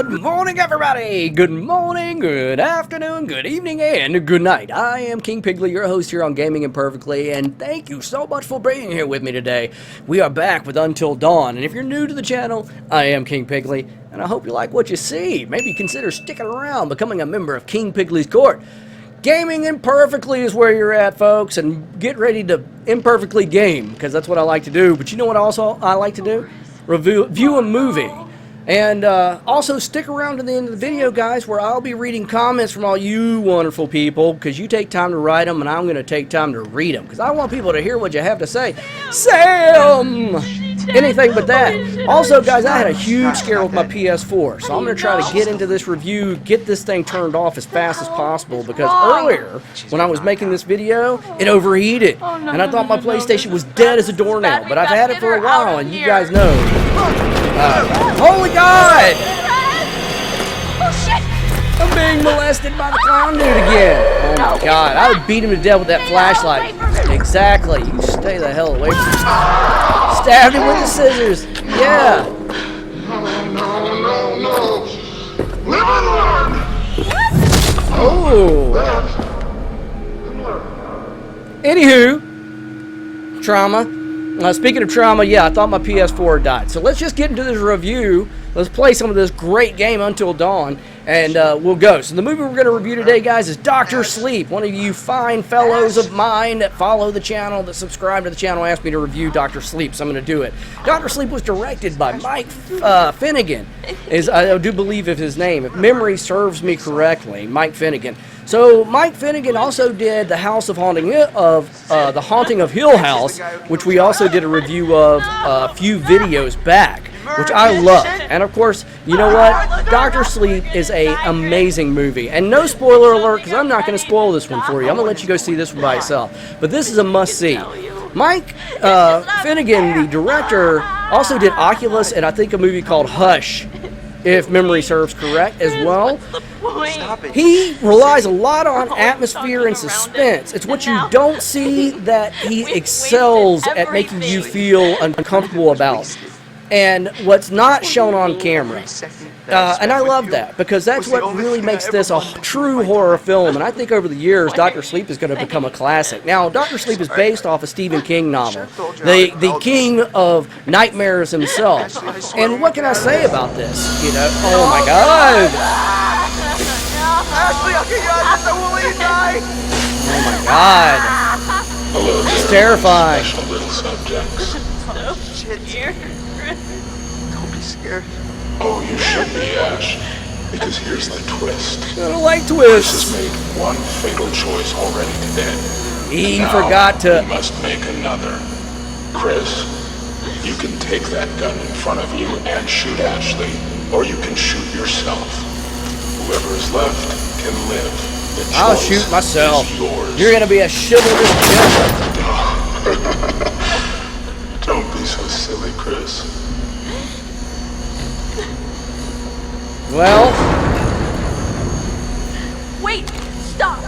Good morning, everybody! Good morning, good afternoon, good evening, and good night. I am King Pigley, your host here on Gaming Imperfectly, and thank you so much for being here with me today. We are back with Until Dawn, and if you're new to the channel, I am King Pigley, and I hope you like what you see. Maybe consider sticking around, becoming a member of King Pigley's court. Gaming Imperfectly is where you're at, folks, and get ready to imperfectly game, because that's what I like to do. But you know what also I like to do? Review a movie. And also stick around to the end of the video, guys, where I'll be reading comments from all you wonderful people, because you take time to write them, and I'm going to take time to read them, because I want people to hear what you have to say. Sam! Anything but that. Also, guys, I had a huge scare with my PS4, so I'm going to try to get into this review, get this thing turned off as fast as possible, because earlier, when I was making this video, it overheated, and I thought my PlayStation was dead as a doornail, but I've had it for a while, and you guys know. Holy God! Oh shit! I'm being molested by the clown dude again. Oh my God! I would beat him to death with that flashlight. Exactly. You stay the hell away from me. Stabbed him with the scissors. Yeah. No. Live and learn. Oh. Anywho, trauma. Speaking of trauma, yeah, I thought my PS4 died. So let's just get into this review. Let's play some of this great game Until Dawn, and we'll go. So the movie we're going to review today, guys, is Dr. Sleep. One of you fine fellows of mine that follow the channel, that subscribe to the channel, asked me to review Dr. Sleep, so I'm going to do it. Dr. Sleep was directed by Mike Finnegan, I do believe of his name, if memory serves me correctly, Mike Finnegan. So Mike Finnegan also did The The Haunting of Hill House, which we also did a review of a few videos back, which I love. And of course, you know what? Dr. Sleep is an amazing movie. And no spoiler alert, because I'm not going to spoil this one for you. I'm going to let you go see this one by yourself. But this is a must-see. Mike Finnegan, the director, also did Oculus and I think a movie called Hush, if memory serves correct, as well. He relies a lot on atmosphere and suspense. It's what you don't see that he excels at making you feel uncomfortable about, and what's not shown on camera. And I love that, because that's what really makes this a true horror film, and I think over the years Dr. Sleep is going to become a classic. Now, Dr. Sleep is based off a Stephen King novel, the king of nightmares himself. And what can I say about this? You know, oh my God! Oh my God! It's terrifying. Don't be scared. Oh, you should be, Ash. Because here's the twist. I don't like Chris twists. has made one fatal choice already today. He Now, forgot to. He must make another. Chris, you can take that gun in front of you and shoot Ashley, or you can shoot yourself. Whoever is left can live. The I'll choice shoot myself. is yours. You're gonna be a chivalrous gentleman. Don't be so silly, Chris. Well, Wait! Stop!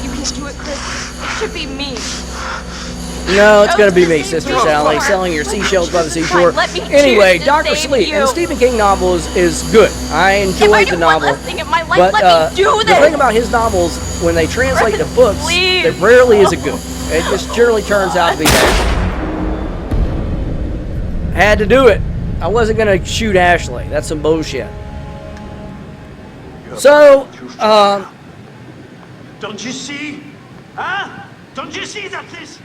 You can do it, Chris. It should be me. no, it's gonna be me, Sister Sally, selling your seashells by the seashore. Let me choose Anyway, to Dr. save Sleep, you. and the Stephen King novel is good. I enjoyed the novel. One less thing in my life, But let me do the this. thing about his novels, when they translate the books, Please. it rarely is a good. It just generally turns out to be bad. Had to do it. I wasn't gonna shoot Ashley. That's some bullshit. So, Don't you see? Huh? Don't you see that this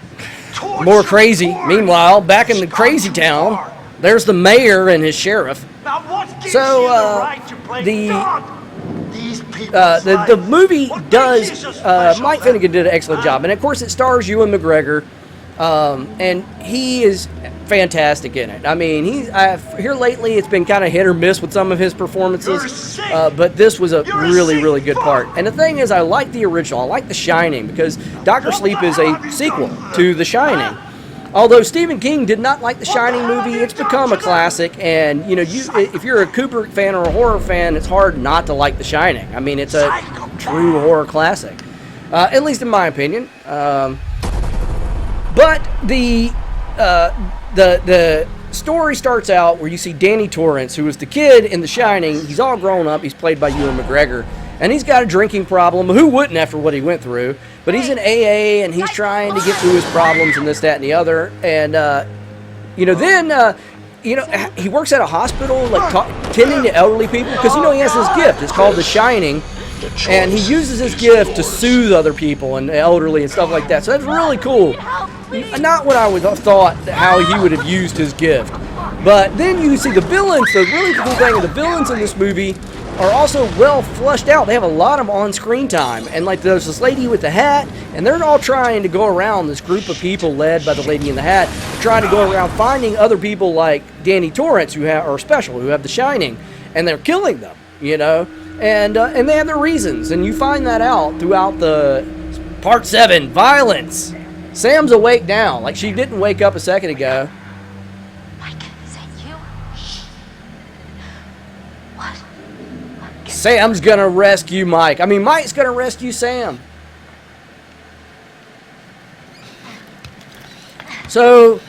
more crazy. Meanwhile, back in the crazy town, there's the mayor and his sheriff. Now what gives So, you the right to play the- God? These people's The lives. movie What makes does, you so special, Mike then? Finnegan did an excellent job, and of course it stars Ewan McGregor, and he is fantastic in it. I mean, here lately it's been kind of hit or miss with some of his performances, but this was a really good part. And the thing is, I like the original, I like The Shining, because Dr. Sleep is a sequel to The Shining. Although Stephen King did not like The Shining movie, it's become a classic, and you know, if you're a Kubrick fan or a horror fan, it's hard not to like The Shining. I mean, it's a true horror classic, at least in my opinion. But the story starts out where you see Danny Torrance, who was the kid in The Shining. He's all grown up. He's played by Ewan McGregor. And he's got a drinking problem. Who wouldn't after what he went through? But he's in AA, and he's trying to get through his problems and this, that, and the other. And, he works at a hospital, like, tending to elderly people. Because, he has this gift. It's called The Shining. And he uses his gift to soothe other people and elderly and stuff like that. So that's really cool. Not what I would have thought how he would have used his gift. But then you see the villains. The really cool thing is the villains in this movie are also well flushed out. They have a lot of on-screen time. And like there's this lady with the hat, and they're all trying to go around, this group of people led by the lady in the hat, trying to go around finding other people like Danny Torrance who are special, who have The Shining, and they're killing them, And they have their reasons, and you find that out throughout the Part 7, violence. Sam's awake now, like she didn't wake up a second ago. Mike, is that you? Shh. What? Sam's gonna rescue Mike. I mean, Mike's gonna rescue Sam. So,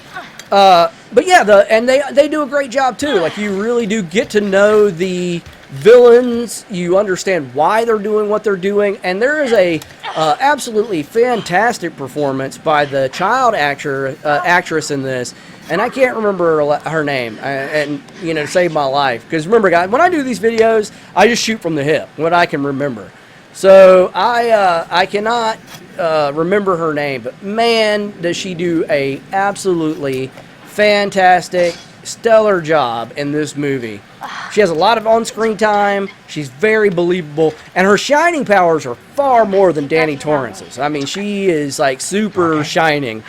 but yeah, they do a great job too. Like you really do get to know the villains. You understand why they're doing what they're doing, and there is a absolutely fantastic performance by the child actress in this, and I can't remember her name, and to save my life, because remember guys, when I do these videos I just shoot from the hip what I can remember. So I cannot remember her name, but man does she do a absolutely fantastic, stellar job in this movie. She has a lot of on-screen time. She's very believable, and her shining powers are far more than Danny Torrance's. I mean, she is like super shining,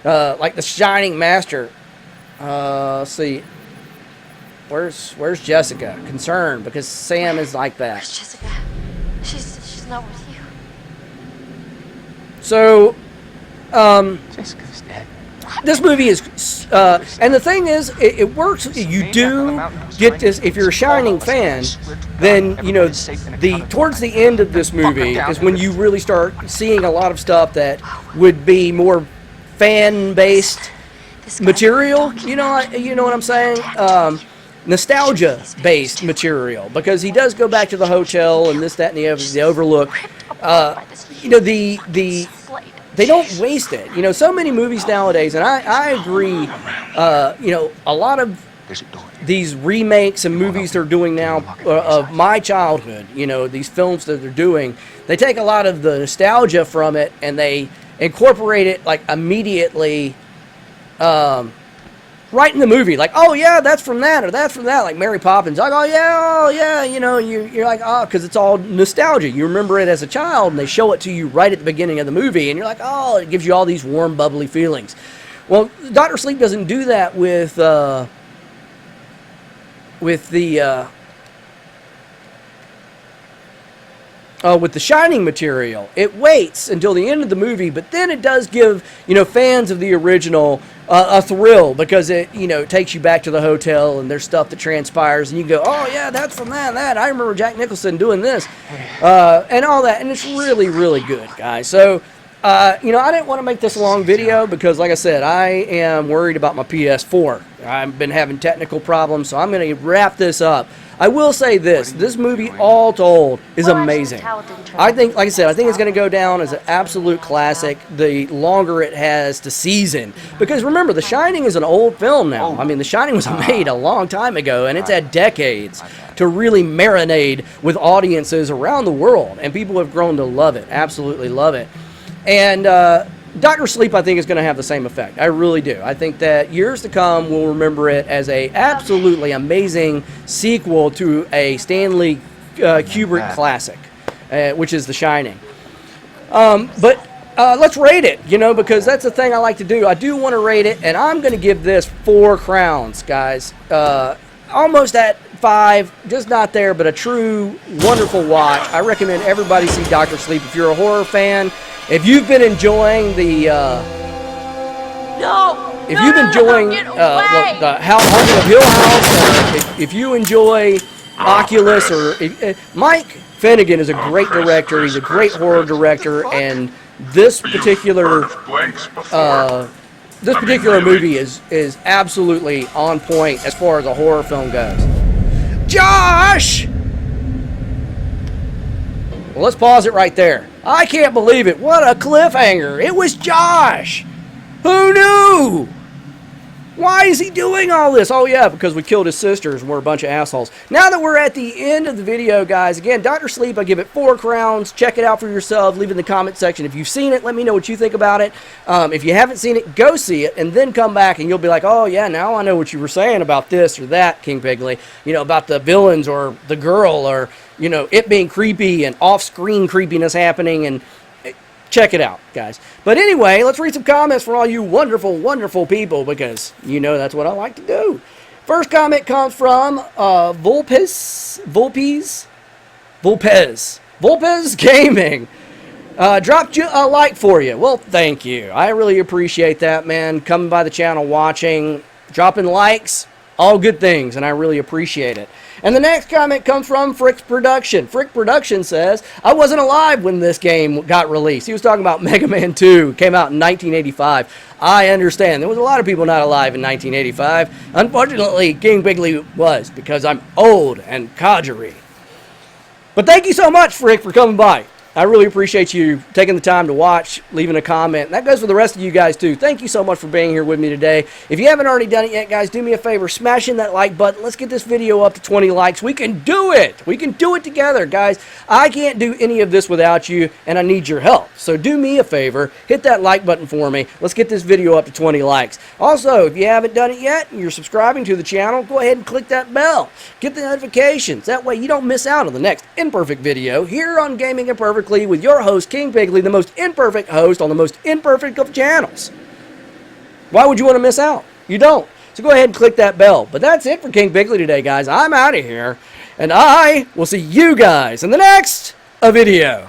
like the Shining Master. Let's see, where's Jessica? Concerned because Sam is like that. Where's Jessica? She's not with you. So, Jessica's dead. this movie is, and the thing is, it works. You do get this, if you're a Shining fan, then, towards the end of this movie is when you really start seeing a lot of stuff that would be more fan-based material, you know what I'm saying? Nostalgia-based material, because he does go back to the hotel and this, that, and the other, the Overlook. They don't waste it. So many movies nowadays, and I agree, a lot of these remakes and movies they're doing now of my childhood, these films that they're doing, they take a lot of the nostalgia from it and they incorporate it like immediately right in the movie. Like, oh yeah, that's from that, or that's from that, like Mary Poppins. Like, oh yeah, you're like, oh, because it's all nostalgia. You remember it as a child, and they show it to you right at the beginning of the movie, and you're like, oh, it gives you all these warm, bubbly feelings. Well, Dr. Sleep doesn't do that with the Shining material. It waits until the end of the movie, but then it does give, fans of the original a thrill, because it, takes you back to the hotel and there's stuff that transpires and you go, oh yeah, that's from that. I remember Jack Nicholson doing this, and all that, and it's really, really good, guys. So, I didn't want to make this a long video because, like I said, I am worried about my PS4. I've been having technical problems, so I'm going to wrap this up. I will say this movie, all told, is amazing. I think, like I said, I think it's going to go down as an absolute classic the longer it has to season. Because remember, The Shining is an old film now. I mean, The Shining was made a long time ago, and it's had decades to really marinate with audiences around the world. And people have grown to love it, absolutely love it. And Dr. Sleep, I think, is going to have the same effect. I really do. I think that years to come, we'll remember it as a absolutely amazing sequel to a Stanley Kubrick classic, which is The Shining. But let's rate it, because that's the thing I like to do. I do want to rate it, and I'm going to give this 4 crowns, guys. Almost at 5, just not there, but a true wonderful watch. I recommend everybody see Dr. Sleep. If you're a horror fan, if you've been enjoying the the Haunting of Hill House, if you enjoy Oculus, or Mike Finnegan is a great director. He's a great horror director, and this particular this particular movie is absolutely on point as far as a horror film goes. Josh! Well, let's pause it right there. I can't believe it. What a cliffhanger. It was Josh. Who knew? Why is he doing all this? Oh, yeah, because we killed his sisters and we're a bunch of assholes. Now that we're at the end of the video, guys, again, Dr. Sleep, I give it 4 crowns. Check it out for yourself. Leave it in the comment section. If you've seen it, let me know what you think about it. If you haven't seen it, go see it and then come back and you'll be like, oh, yeah, now I know what you were saying about this or that, King Pigley. You know, about the villains or the girl or, you know, it being creepy and off-screen creepiness happening, and check it out, guys. But anyway, let's read some comments from all you wonderful, wonderful people, because you know that's what I like to do. First comment comes from Vulpes Gaming. Dropped you a like for you. Well, thank you. I really appreciate that, man. Coming by the channel, watching, dropping likes, all good things, and I really appreciate it. And the next comment comes from Frick's Production. Frick Production says, I wasn't alive when this game got released. He was talking about Mega Man 2. Came out in 1985. I understand. There was a lot of people not alive in 1985. Unfortunately, King Pigley was, because I'm old and codgery. But thank you so much, Frick, for coming by. I really appreciate you taking the time to watch, leaving a comment. And that goes for the rest of you guys, too. Thank you so much for being here with me today. If you haven't already done it yet, guys, do me a favor. Smash in that like button. Let's get this video up to 20 likes. We can do it. We can do it together, guys. I can't do any of this without you, and I need your help. So do me a favor. Hit that like button for me. Let's get this video up to 20 likes. Also, if you haven't done it yet and you're subscribing to the channel, go ahead and click that bell. Get the notifications. That way you don't miss out on the next Imperfect video here on Gaming Imperfectly with your host, King Pigley, the most imperfect host on the most imperfect of channels. Why would you want to miss out? You don't. So go ahead and click that bell. But that's it for King Pigley today, guys. I'm out of here, and I will see you guys in the next video.